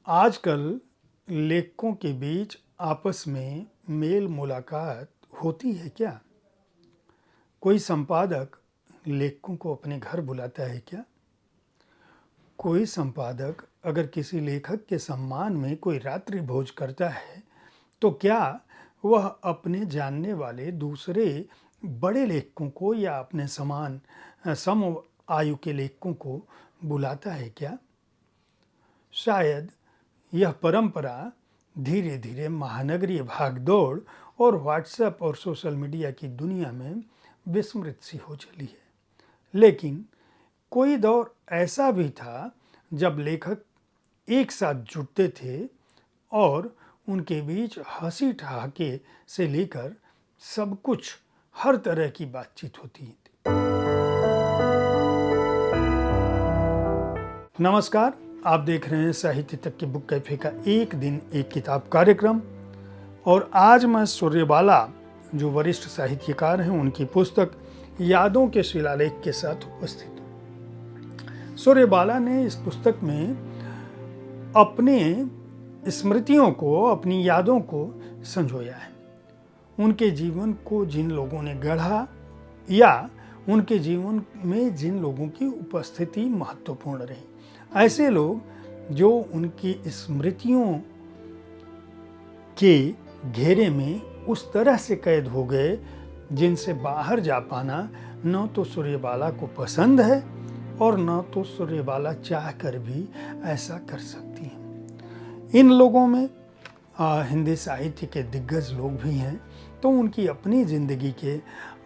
आजकल लेखकों के बीच आपस में मेल मुलाकात होती है क्या? कोई संपादक लेखकों को अपने घर बुलाता है क्या? कोई संपादक अगर किसी लेखक के सम्मान में कोई रात्रि भोज करता है तो क्या वह अपने जानने वाले दूसरे बड़े लेखकों को या अपने समान सम आयु के लेखकों को बुलाता है क्या? शायद यह परंपरा धीरे धीरे महानगरीय भागदौड़ और व्हाट्सएप और सोशल मीडिया की दुनिया में विस्मृत सी हो चली है। लेकिन कोई दौर ऐसा भी था जब लेखक एक साथ जुटते थे और उनके बीच हंसी ठहाके से लेकर सब कुछ हर तरह की बातचीत होती थी। नमस्कार, आप देख रहे हैं साहित्य तक के बुक कैफे का एक दिन एक किताब कार्यक्रम और आज मैं सूर्यबाला जो वरिष्ठ साहित्यकार हैं उनकी पुस्तक यादों के शिलालेख के साथ उपस्थित हूँ। सूर्यबाला ने इस पुस्तक में अपने स्मृतियों को, अपनी यादों को संजोया है। उनके जीवन को जिन लोगों ने गढ़ा या उनके जीवन में जिन लोगों की उपस्थिति महत्वपूर्ण रही, ऐसे लोग जो उनकी स्मृतियों के घेरे में उस तरह से कैद हो गए जिनसे बाहर जा पाना न तो सूर्यबाला को पसंद है और न तो सूर्यबाला चाह कर भी ऐसा कर सकती हैं। इन लोगों में हिंदी साहित्य के दिग्गज लोग भी हैं, तो उनकी अपनी जिंदगी के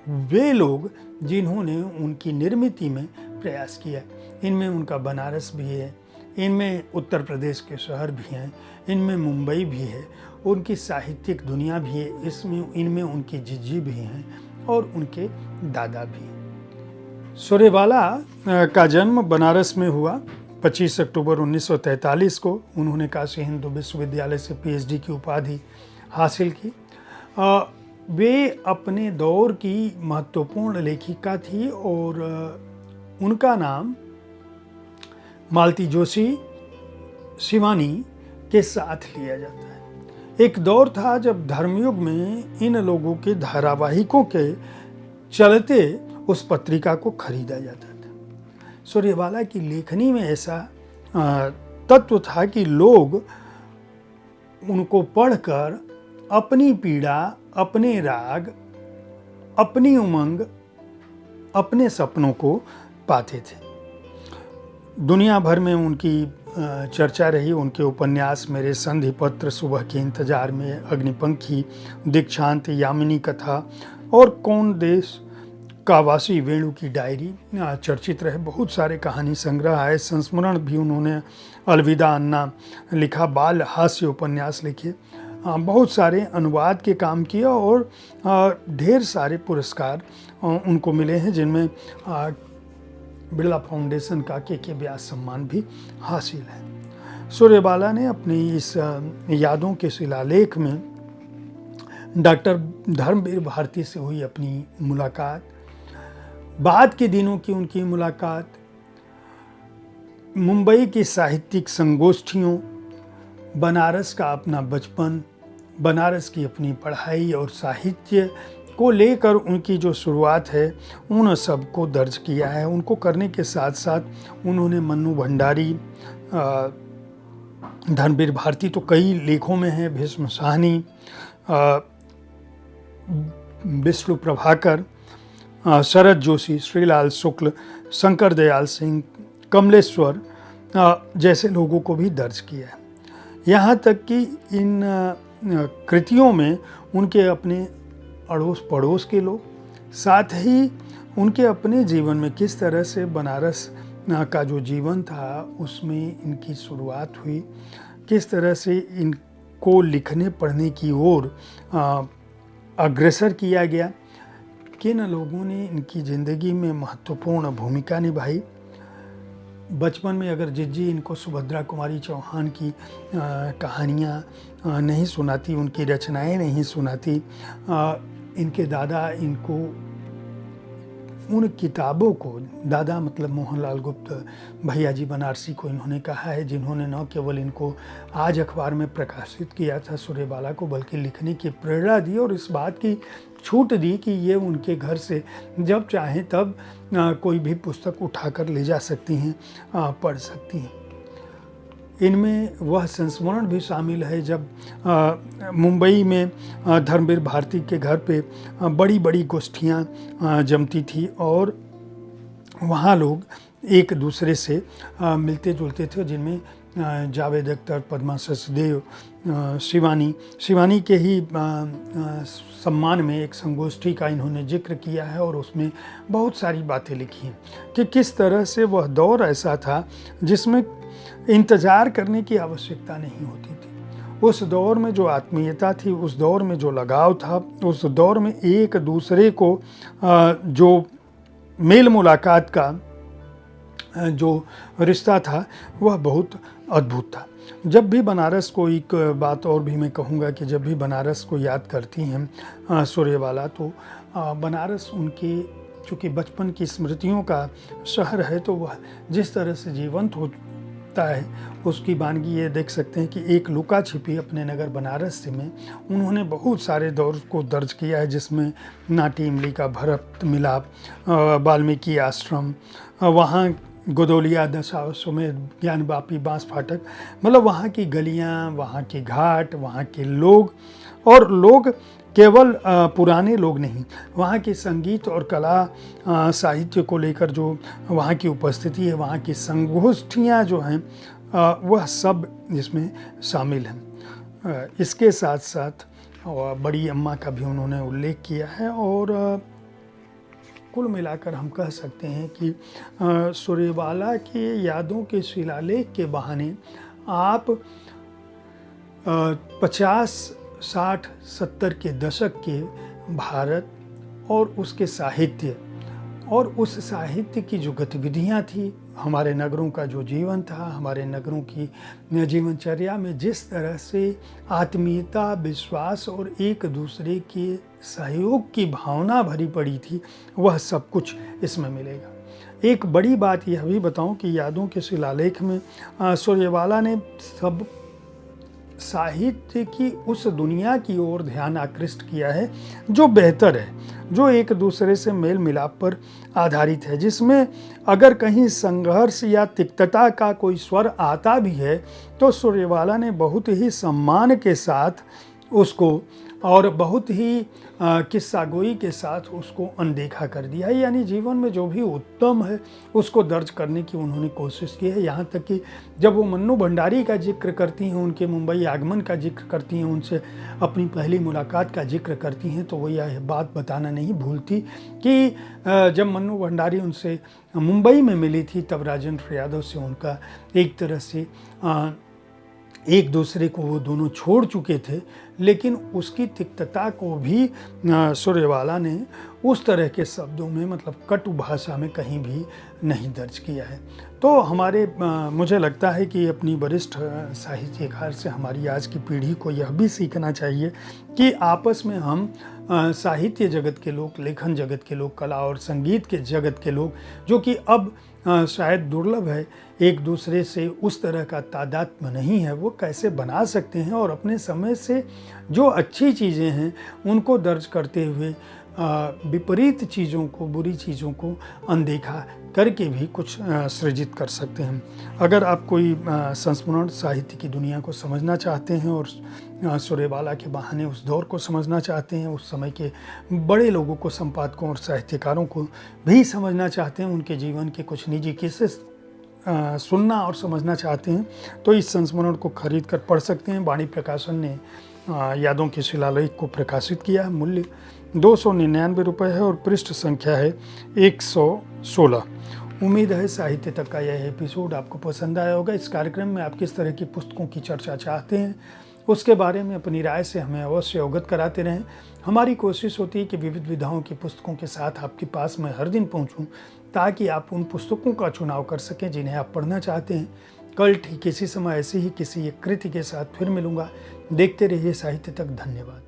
वे लोग जिन्होंने उनकी निर्मित में प्रयास किया। इनमें उनका बनारस भी है, इनमें उत्तर प्रदेश के शहर भी हैं, इनमें मुंबई भी है, उनकी साहित्यिक दुनिया भी है, इनमें उनकी जीजी भी हैं और उनके दादा भी हैं। सूर्यबाला का जन्म बनारस में हुआ 25 अक्टूबर 1943 को। उन्होंने काशी हिंदू विश्वविद्यालय से पीएचडी की उपाधि हासिल की। वे अपने दौर की महत्वपूर्ण लेखिका थी और उनका नाम मालती जोशी शिवानी के साथ लिया जाता है। एक दौर था जब धर्मयुग में इन लोगों के धारावाहिकों के चलते उस पत्रिका को खरीदा जाता था। सूर्यबाला की लेखनी में ऐसा तत्व था कि लोग उनको पढ़कर अपनी पीड़ा, अपने राग, अपनी उमंग, अपने सपनों को पाते थे। दुनिया भर में उनकी चर्चा रही। उनके उपन्यास मेरे संधि पत्र, सुबह के इंतजार में, अग्निपंखी, दीक्षांत, यामिनी कथा और कौन देश का वासी, वेणु की डायरी चर्चित रहे। बहुत सारे कहानी संग्रह आए, संस्मरण भी उन्होंने अलविदा अन्ना लिखा, बाल हास्य उपन्यास लिखे, बहुत सारे अनुवाद के काम किए और ढेर सारे पुरस्कार उनको मिले हैं, जिनमें बिरला फाउंडेशन का के व्यास सम्मान भी हासिल है। सूर्यबाला ने अपनी इस यादों के शिलालेख में डॉक्टर धर्मवीर भारती से हुई अपनी मुलाकात, बाद के दिनों की उनकी मुलाकात, मुंबई की साहित्यिक संगोष्ठियों, बनारस का अपना बचपन, बनारस की अपनी पढ़ाई और साहित्य को लेकर उनकी जो शुरुआत है उन सब को दर्ज किया है। उनको करने के साथ साथ उन्होंने मन्नू भंडारी, धर्मवीर भारती तो कई लेखों में है, भीष्म साहनी, विष्णु प्रभाकर, शरद जोशी, श्रीलाल शुक्ल, शंकर दयाल सिंह, कमलेश्वर जैसे लोगों को भी दर्ज किया है। यहाँ तक कि इन कृतियों में उनके अपने अड़ोस पड़ोस के लोग, साथ ही उनके अपने जीवन में किस तरह से बनारस का जो जीवन था उसमें इनकी शुरुआत हुई, किस तरह से इनको लिखने पढ़ने की ओर अग्रसर किया गया, किन लोगों ने इनकी ज़िंदगी में महत्वपूर्ण भूमिका निभाई। बचपन में अगर जिज्जी इनको सुभद्रा कुमारी चौहान की कहानियाँ नहीं सुनाती, उनकी रचनाएं नहीं सुनाती, इनके दादा इनको उन किताबों को, दादा मतलब मोहनलाल गुप्त भैया जी बनारसी को इन्होंने कहा है, जिन्होंने न केवल इनको आज अखबार में प्रकाशित किया था सूर्यबाला को, बल्कि लिखने की प्रेरणा दी और इस बात की छूट दी कि ये उनके घर से जब चाहें तब कोई भी पुस्तक उठाकर ले जा सकती हैं, पढ़ सकती हैं। इनमें वह संस्मरण भी शामिल है जब मुंबई में धर्मवीर भारती के घर पे बड़ी बड़ी गोष्ठियाँ जमती थी और वहाँ लोग एक दूसरे से मिलते जुलते थे, जिनमें जावेद अख्तर, पद्मा सचदेव, शिवानी के ही सम्मान में एक संगोष्ठी का इन्होंने जिक्र किया है और उसमें बहुत सारी बातें लिखी हैं कि किस तरह से वह दौर ऐसा था जिसमें इंतज़ार करने की आवश्यकता नहीं होती थी। उस दौर में जो आत्मीयता थी, उस दौर में जो लगाव था, उस दौर में एक दूसरे को जो मेल मुलाकात का जो रिश्ता था वह बहुत अद्भुत था। जब भी बनारस को, एक बात और भी मैं कहूँगा कि जब भी बनारस को याद करती हैं सूर्यबाला, तो बनारस उनके चूँकि बचपन की स्मृतियों का शहर है, तो वह जिस तरह से जीवंत होता है उसकी वानगी ये देख सकते हैं कि एक लुका छिपी अपने नगर बनारस में उन्होंने बहुत सारे दौर को दर्ज किया है, जिसमें नाटी इमली का भरत मिलाप, वाल्मीकि आश्रम, वहाँ गोदौलिया दशाश्वमेध, ज्ञानवापी, बांस फाटक, मतलब वहाँ की गलियाँ, वहाँ के घाट, वहाँ के लोग, और लोग केवल पुराने लोग नहीं, वहाँ के संगीत और कला साहित्य को लेकर जो वहाँ की उपस्थिति है, वहाँ की संगोष्ठियाँ जो हैं, वह सब इसमें शामिल हैं। इसके साथ साथ बड़ी अम्मा का भी उन्होंने उल्लेख किया है और कुल मिलाकर हम कह सकते हैं कि सूर्यबाला के यादों के शिलालेख के बहाने आप 50, 60, 70 के दशक के भारत और उसके साहित्य और उस साहित्य की जो गतिविधियाँ थी, हमारे नगरों का जो जीवन था, हमारे नगरों की जीवनचर्या में जिस तरह से आत्मीयता, विश्वास और एक दूसरे के सहयोग की भावना भरी पड़ी थी, वह सब कुछ इसमें मिलेगा। एक बड़ी बात यह भी बताऊं कि यादों के शिलालेख में सूर्यबाला ने सब साहित्य की उस दुनिया की ओर ध्यान आकृष्ट किया है जो बेहतर है, जो एक दूसरे से मेल मिलाप पर आधारित है, जिसमें अगर कहीं संघर्ष या तिक्तता का कोई स्वर आता भी है तो सूर्यबाला ने बहुत ही सम्मान के साथ उसको और बहुत ही किस्सागोई के साथ उसको अनदेखा कर दिया है। यानी जीवन में जो भी उत्तम है उसको दर्ज करने की उन्होंने कोशिश की है। यहाँ तक कि जब वो मन्नू भंडारी का जिक्र करती हैं, उनके मुंबई आगमन का जिक्र करती हैं, उनसे अपनी पहली मुलाकात का जिक्र करती हैं, तो वो यह बात बताना नहीं भूलती कि जब मन्नू भंडारी उनसे मुंबई में मिली थी तब राजेंद्र यादव से उनका एक तरह से एक दूसरे को वो दोनों छोड़ चुके थे, लेकिन उसकी तिक्तता को भी सूर्यबाला ने उस तरह के शब्दों में, मतलब कटु भाषा में कहीं भी नहीं दर्ज किया है। तो हमारे मुझे लगता है कि अपनी वरिष्ठ साहित्यकार से हमारी आज की पीढ़ी को यह भी सीखना चाहिए कि आपस में हम साहित्य जगत के लोग, लेखन जगत के लोग, कला और संगीत के जगत के लोग, जो कि अब शायद दुर्लभ है, एक दूसरे से उस तरह का तादात्म्य नहीं है, वो कैसे बना सकते हैं और अपने समय से जो अच्छी चीज़ें हैं उनको दर्ज करते हुए विपरीत चीज़ों को, बुरी चीज़ों को अनदेखा करके भी कुछ सृजित कर सकते हैं। अगर आप कोई संस्मरण साहित्य की दुनिया को समझना चाहते हैं और सूर्यबाला के बहाने उस दौर को समझना चाहते हैं, उस समय के बड़े लोगों को, संपादकों और साहित्यकारों को भी समझना चाहते हैं, उनके जीवन के कुछ निजी किस्से सुनना और समझना चाहते हैं, तो इस संस्मरण को खरीद कर पढ़ सकते हैं। वाणी प्रकाशन ने यादों के शिलालेख को प्रकाशित किया है। मूल्य 299 रुपये है और पृष्ठ संख्या है 116। उम्मीद है साहित्य तक का यह एपिसोड आपको पसंद आया होगा। इस कार्यक्रम में आप किस तरह की पुस्तकों की चर्चा चाहते हैं उसके बारे में अपनी राय से हमें अवश्य अवगत कराते रहें। हमारी कोशिश होती है कि विविध विधाओं की पुस्तकों के साथ आपके पास मैं हर दिन पहुंचूं, ताकि आप उन पुस्तकों का चुनाव कर सकें जिन्हें आप पढ़ना चाहते हैं। कल ठीक इसी समय ऐसे ही किसी एक कृति के साथ फिर मिलूंगा। देखते रहिए साहित्य तक। धन्यवाद।